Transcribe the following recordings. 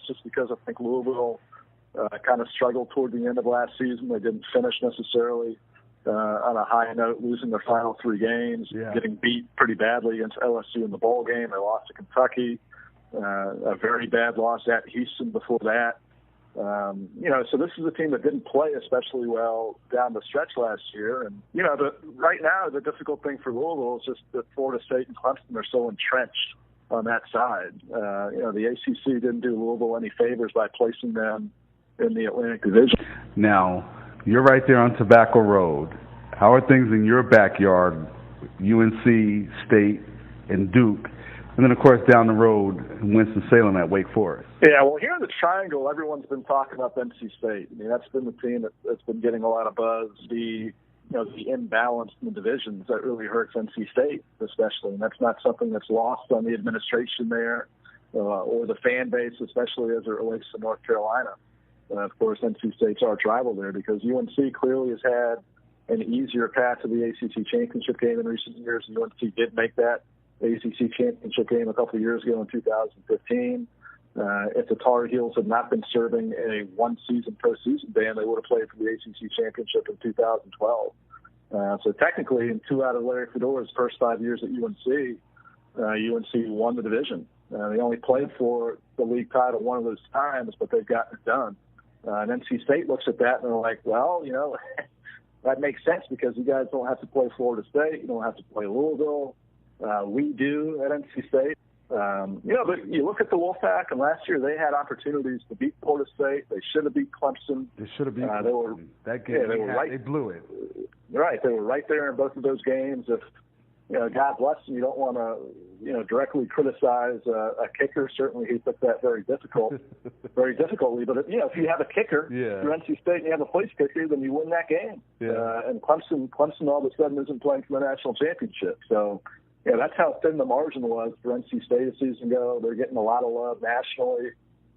just because I think Louisville kind of struggled toward the end of last season. They didn't finish necessarily on a high note, losing their final 3 games, getting beat pretty badly against LSU in the bowl game. They lost to Kentucky, a very bad loss at Houston before that. So this is a team that didn't play especially well down the stretch last year. And, right now the difficult thing for Louisville is just that Florida State and Clemson are so entrenched on that side. The ACC didn't do Louisville any favors by placing them in the Atlantic Division. Now, you're right there on Tobacco Road. How are things in your backyard, UNC, State, and Duke? And then, of course, down the road in Winston-Salem at Wake Forest. Yeah, well, here in the Triangle, everyone's been talking about NC State. I mean, that's been the team that's been getting a lot of buzz. The imbalance in the divisions, that really hurts NC State, especially. And that's not something that's lost on the administration there or the fan base, especially as it relates to North Carolina. Of course, NC State's arch rival there because UNC clearly has had an easier path to the ACC championship game in recent years. UNC did make that ACC championship game a couple of years ago in 2015. If the Tar Heels had not been serving a one-season postseason ban, they would have played for the ACC championship in 2012. So technically, in 2 out of Larry Fedora's first 5 years at UNC, UNC won the division. They only played for the league title one of those times, but they've gotten it done. And NC State looks at that and they're like, well, that makes sense because you guys don't have to play Florida State. You don't have to play Louisville. We do at NC State. But you look at the Wolfpack, and last year they had opportunities to beat Florida State. They should have beat Clemson. They should have beat Clemson. That game, they blew it. Right. They were right there in both of those games. If, God bless them, you don't want to, directly criticize a kicker. Certainly he took that very difficultly. But, if you have a kicker, you're NC State and you have a place kicker, then you win that game. Yeah. And Clemson all of a sudden isn't playing for the national championship. So, that's how thin the margin was for NC State a season ago. They're getting a lot of love nationally,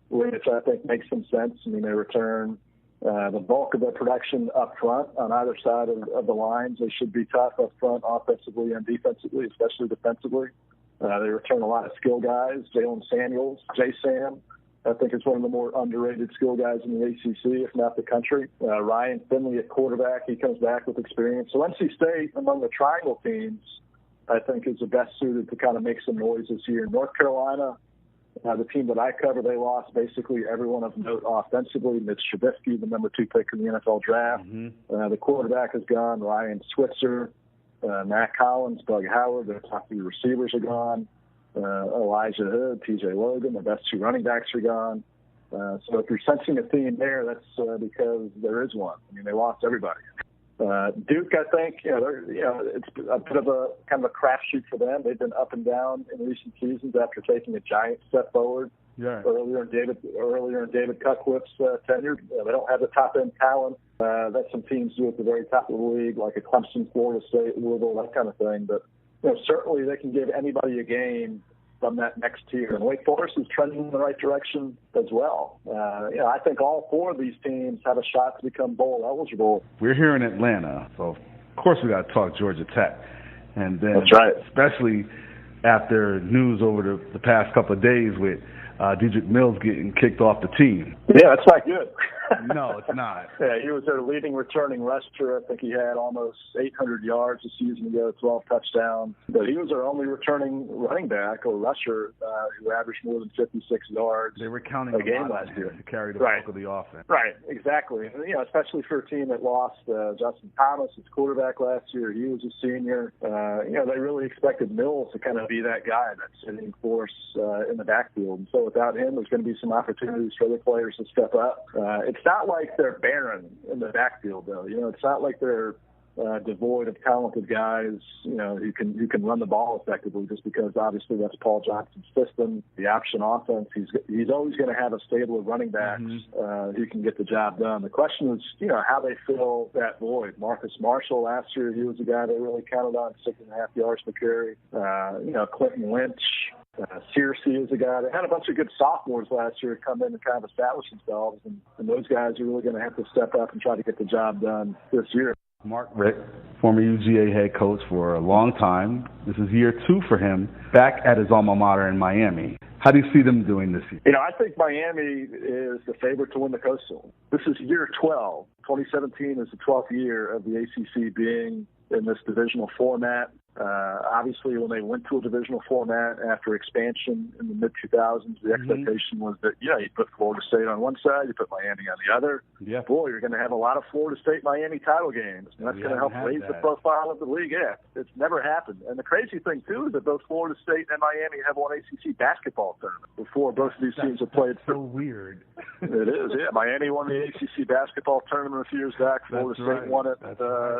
which I think makes some sense. I mean, they return the bulk of their production up front on either side of the lines. They should be tough up front offensively and defensively, especially defensively. They return a lot of skill guys. Jalen Samuels, J-Sam, I think is one of the more underrated skill guys in the ACC, if not the country. Ryan Finley at quarterback, he comes back with experience. So NC State, among the Triangle teams, I think is the best suited to kind of make some noise this year. North Carolina, the team that I cover, they lost basically everyone of note offensively. Mitch Trubisky, the number 2 pick in the NFL draft. Mm-hmm. The quarterback is gone. Ryan Switzer, Matt Collins, Bug Howard, their top 3 receivers are gone. Elijah Hood, TJ Logan, the best 2 running backs are gone. So if you're sensing a theme there, that's because there is one. I mean, they lost everybody. Duke, I think, it's a bit of a kind of a crapshoot for them. They've been up and down in recent seasons after taking a giant step forward earlier in David Cutcliffe's tenure. They don't have the top end talent that some teams do at the very top of the league, like a Clemson, Florida State, Louisville, that kind of thing. But certainly they can give anybody a game from that next tier. And Wake Forest is trending in the right direction as well. I think all 4 of these teams have a shot to become bowl eligible. We're here in Atlanta, so of course we got to talk Georgia Tech. And then that's right. Especially after news over the past couple of days with Dedrick Mills getting kicked off the team. Yeah, that's not good. No, it's not. Yeah, he was their leading returning rusher. I think he had almost 800 yards a season ago, 12 touchdowns. But he was their only returning running back or rusher who averaged more than 56 yards. They were counting a game last year to carry the bulk of the offense. Right, exactly. And, especially for a team that lost Justin Thomas, his quarterback last year. He was a senior. They really expected Mills to kind of be that guy, that sitting force in the backfield. And so without him, there's going to be some opportunities for other players to step up. It's not like they're barren in the backfield, though. It's not like they're devoid of talented guys, who can run the ball effectively. Just because obviously that's Paul Johnson's system, the option offense. He's always going to have a stable of running backs who can get the job done. The question is, how they fill that void. Marcus Marshall last year, he was a guy they really counted on, 6.5 yards per carry. Clinton Lynch. Searcy is a guy. They had a bunch of good sophomores last year come in and kind of establish themselves, and those guys are really going to have to step up and try to get the job done this year. Mark Richt, former UGA head coach for a long time. This is year 2 for him, back at his alma mater in Miami. How do you see them doing this year? I think Miami is the favorite to win the Coastal. This is year 12. 2017 is the 12th year of the ACC being in this divisional format. Obviously, when they went to a divisional format after expansion in the mid-2000s, the expectation was that, you put Florida State on one side, you put Miami on the other. Yeah. Boy, you're going to have a lot of Florida State-Miami title games, and that's going to help raise the profile of the league. Yeah, it's never happened. And the crazy thing, too, is that both Florida State and Miami have won ACC basketball tournament before both of these teams have played. So weird. It is, yeah. Miami won the ACC basketball tournament a few years back. Florida State won it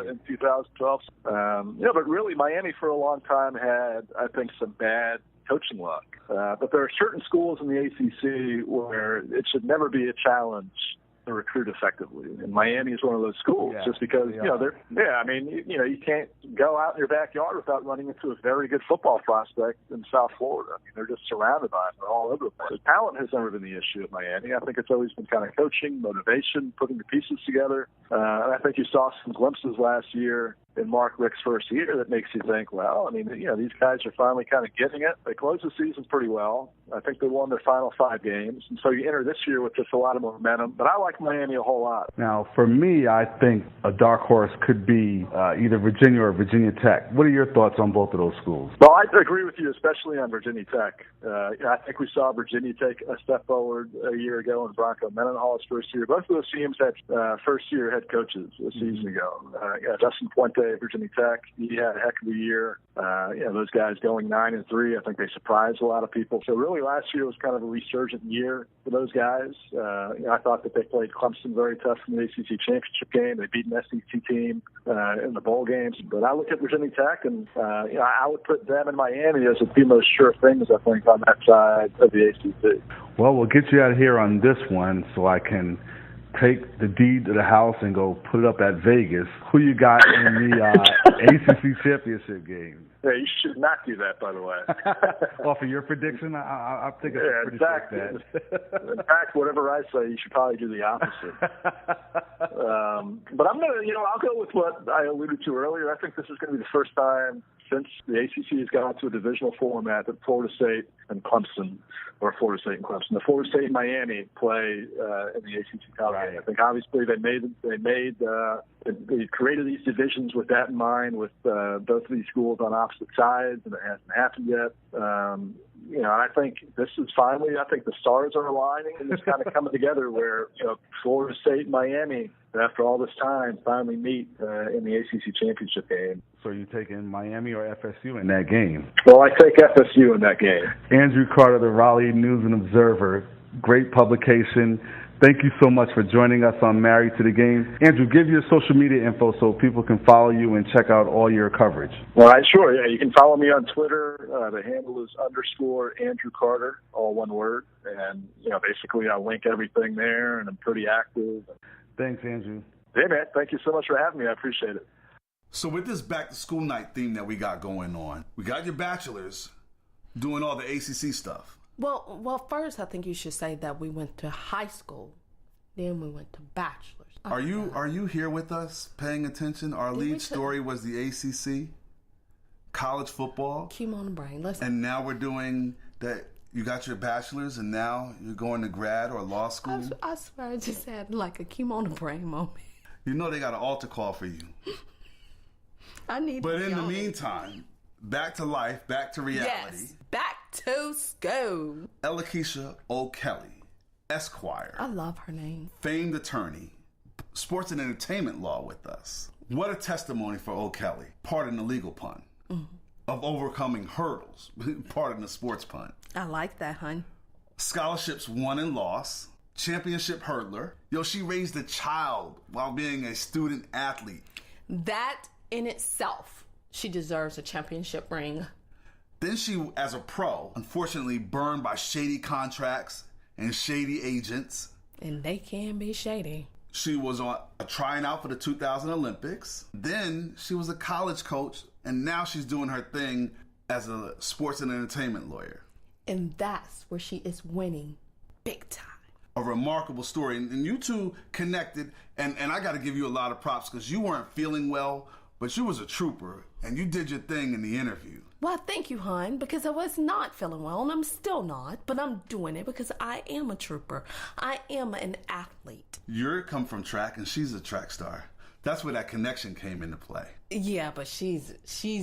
in 2012. But really, Miami for a long time had, I think, some bad coaching luck. But there are certain schools in the ACC where it should never be a challenge to recruit effectively. And Miami is one of those schools just because, you can't go out in your backyard without running into a very good football prospect in South Florida. I mean, they're just surrounded by it. They're all over the place. Talent has never been the issue at Miami. I think it's always been kind of coaching, motivation, putting the pieces together. And I think you saw some glimpses last year in Mark Richt's first year that makes you think, well, I mean, these guys are finally kind of getting it. They closed the season pretty well. I think they won their final 5 games. And so you enter this year with just a lot of momentum. But I like Miami a whole lot. Now, for me, I think a dark horse could be either Virginia or Virginia Tech. What are your thoughts on both of those schools? Well, I agree with you, especially on Virginia Tech. I think we saw Virginia take a step forward a year ago in Bronco Mendenhall's first year. Both of those teams had first-year head coaches a season ago. Justin Fuente at Virginia Tech, he had a heck of a year. Those guys going 9-3, I think they surprised a lot of people. So really last year was kind of a resurgent year for those guys. I thought that they played Clemson very tough in the ACC championship game. They beat an SEC team in the bowl games. But I look at Virginia Tech, and I would put them and Miami as the most sure things, I think, on that side of the ACC. Well, we'll get you out of here on this one so I can take the deed to the house and go put it up at Vegas. Who you got in the ACC championship game? Yeah, you should not do that, by the way. Well, for your prediction, I think it's pretty safe. In fact, whatever I say, you should probably do the opposite. But I'm going to, I'll go with what I alluded to earlier. I think this is going to be the first time since the ACC has gone to a divisional format that Florida State and Clemson, or Florida State and Clemson, the Florida State and Miami play in the ACC title game. I think obviously they created these divisions with that in mind, with both of these schools on opposite sides, and it hasn't happened yet. I think this is finally, I think the stars are aligning and it's kind of coming together where, Florida State and Miami, after all this time, finally meet in the ACC championship game. So you taking Miami or FSU in that game? Well, I take FSU in that game. Andrew Carter, the Raleigh News Observer, great publication. Thank you so much for joining us on Married to the Game. Andrew, give your social media info so people can follow you and check out all your coverage. All right, sure. Yeah, you can follow me on Twitter. The handle is _Andrew Carter, all one word. And, basically I link everything there, and I'm pretty active. Thanks, Andrew. Hey, man. Thank you so much for having me. I appreciate it. So with this back-to-school night theme that we got going on, we got your bachelors doing all the ACC stuff. Well, first I think you should say that we went to high school, then we went to bachelor's. Are you here with us, paying attention? Our lead story was the ACC, college football. Cue on the brain. And now we're doing that. You got your bachelor's, and now you're going to grad or law school. I swear, I just had like a cue on the brain moment. You know they got an altar call for you. I need. But in the meantime, back to life, back to reality. Yes, back to school. Ellakisha O'Kelley, Esquire. I love her name. Famed attorney, sports and entertainment law with us. What a testimony for O'Kelley, pardon the legal pun, of overcoming hurdles, pardon the sports pun. I like that, hun. Scholarships won and lost, championship hurdler. She raised a child while being a student athlete. That in itself, she deserves a championship ring. Then she, as a pro, unfortunately burned by shady contracts and shady agents. And they can be shady. She was trying out for the 2000 Olympics. Then she was a college coach, and now she's doing her thing as a sports and entertainment lawyer. And that's where she is winning big time. A remarkable story. And you two connected, and I got to give you a lot of props because you weren't feeling well but you was a trooper, and you did your thing in the interview. Well, thank you, hon, because I was not feeling well, and I'm still not, but I'm doing it because I am a trooper. I am an athlete. You come from track, and she's a track star. That's where that connection came into play. Yeah, but she's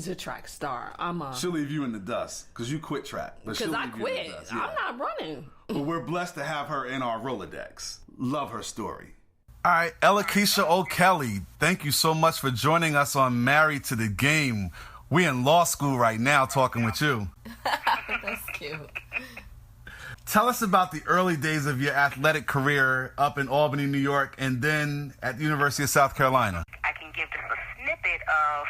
a track star. She'll leave you in the dust because you quit track. Because I quit. Yeah. I'm not running. But we're blessed to have her in our Rolodex. Love her story. All right, Ellakisha O'Kelley, thank you so much for joining us on Married to the Game. We're in law school right now talking with you. That's cute. Tell us about the early days of your athletic career up in Albany, New York, and then at the University of South Carolina. I can give just a snippet of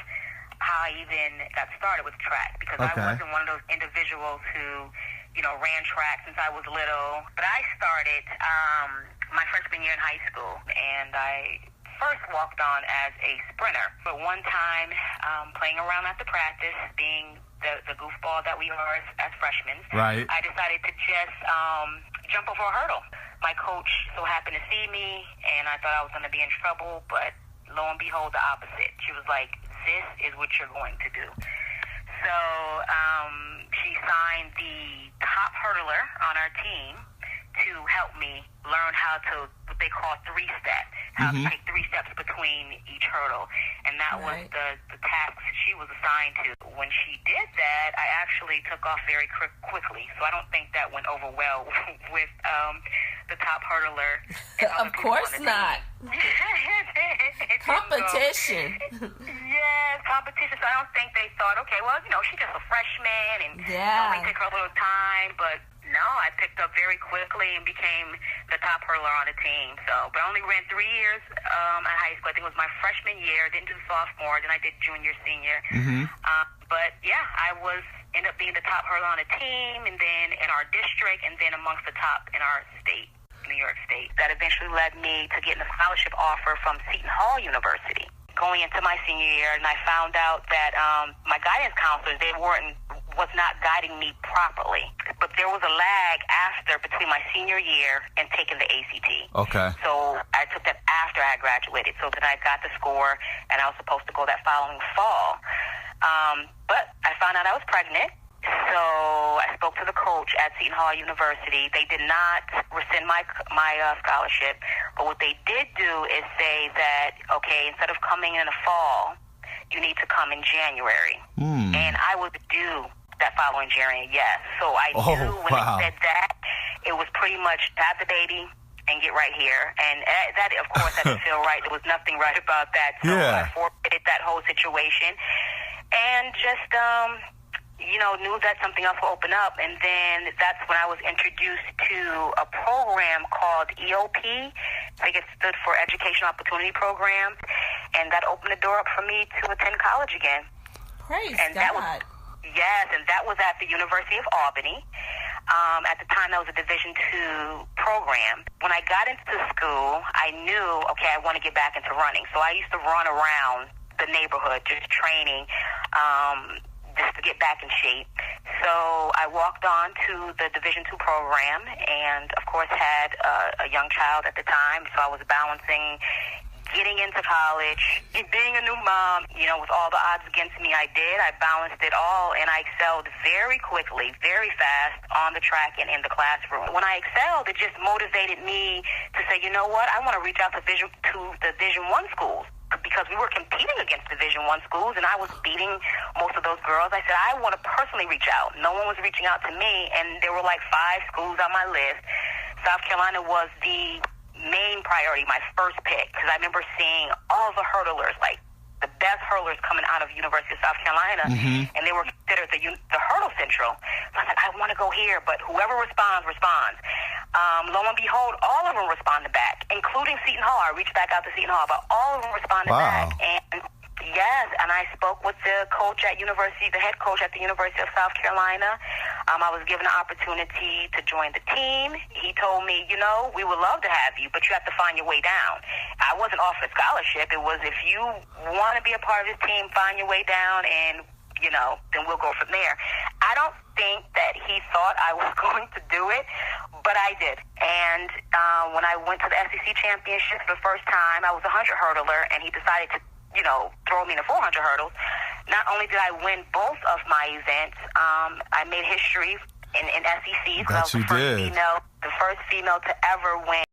how I even got started with track, because I wasn't one of those individuals who, ran track since I was little. But I started my freshman year in high school, and I first walked on as a sprinter. But one time, playing around after practice, being the goofball that we are as freshmen, right, I decided to just jump over a hurdle. My coach so happened to see me, and I thought I was going to be in trouble, but lo and behold, the opposite. She was like, this is what you're going to do. So she signed the top hurdler on our team to help me learn how to, what they call three-step, how to take 3 steps between each hurdle. And that was the task she was assigned to. When she did that, I actually took off very quickly. So I don't think that went over well with the top hurdler. Of course not. Competition. Yes, competition. So I don't think they thought, okay, well, she's just a freshman and only take her a little time. But no, I picked up very quickly and became the top hurdler on the team. So, but I only ran 3 years at high school. I think it was my freshman year. Didn't do sophomore. Then I did junior, senior. But yeah, I ended up being the top hurdler on the team, and then in our district, and then amongst the top in our state, New York State. That eventually led me to getting a scholarship offer from Seton Hall University. Going into my senior year, and I found out that my guidance counselors, was not guiding me properly. But there was a lag between my senior year and taking the ACT. Okay. So I took that after I graduated. So then I got the score, and I was supposed to go that following fall. But I found out I was pregnant. So I spoke to the coach at Seton Hall University. They did not rescind my scholarship, but what they did do is say that, okay, instead of coming in the fall, you need to come in January. And I was due that following January, yes. So I knew when they said that, it was pretty much have the baby and get right here. And that, of course, that didn't feel right. There was nothing right about that. So I forfeited that whole situation and just knew that something else will open up. And then that's when I was introduced to a program called EOP. I think it stood for Educational Opportunity Program. And that opened the door up for me to attend college again. Praise God. That was at the University of Albany. At the time, that was a Division II program. When I got into school, I knew, okay, I want to get back into running. So I used to run around the neighborhood, just training, just to get back in shape. So I walked on to the Division II program and, of course, had a young child at the time. So I was balancing getting into college, being a new mom, with all the odds against me, I did. I balanced it all, and I excelled very quickly, very fast on the track and in the classroom. When I excelled, it just motivated me to say, you know what, I want to reach out to the Division I schools, because we were competing against Division I schools, and I was beating most of those girls. I said, I want to personally reach out. No one was reaching out to me, and there were like 5 schools on my list. South Carolina was the main priority, my first pick, because I remember seeing all the hurdlers, like the best hurdlers coming out of University of South Carolina, and they were considered the hurdle central. So I said, I want to go here, but whoever responds. Lo and behold, all of them responded back, including Seton Hall. I reached back out to Seton Hall, but all of them responded back. And yes, and I spoke with the coach at the head coach at the University of South Carolina. I was given an opportunity to join the team. He told me, we would love to have you, but you have to find your way down. I wasn't offered a scholarship. It was, if you want to be a part of this team, find your way down, and, then we'll go from there. I don't think that he thought I was going to do it, but I did. And when I went to the SEC championship for the first time, I was a 100 hurdler, and he decided to throw me in the 400 hurdles. Not only did I win both of my events, I made history in SEC. That you did. The first female to ever win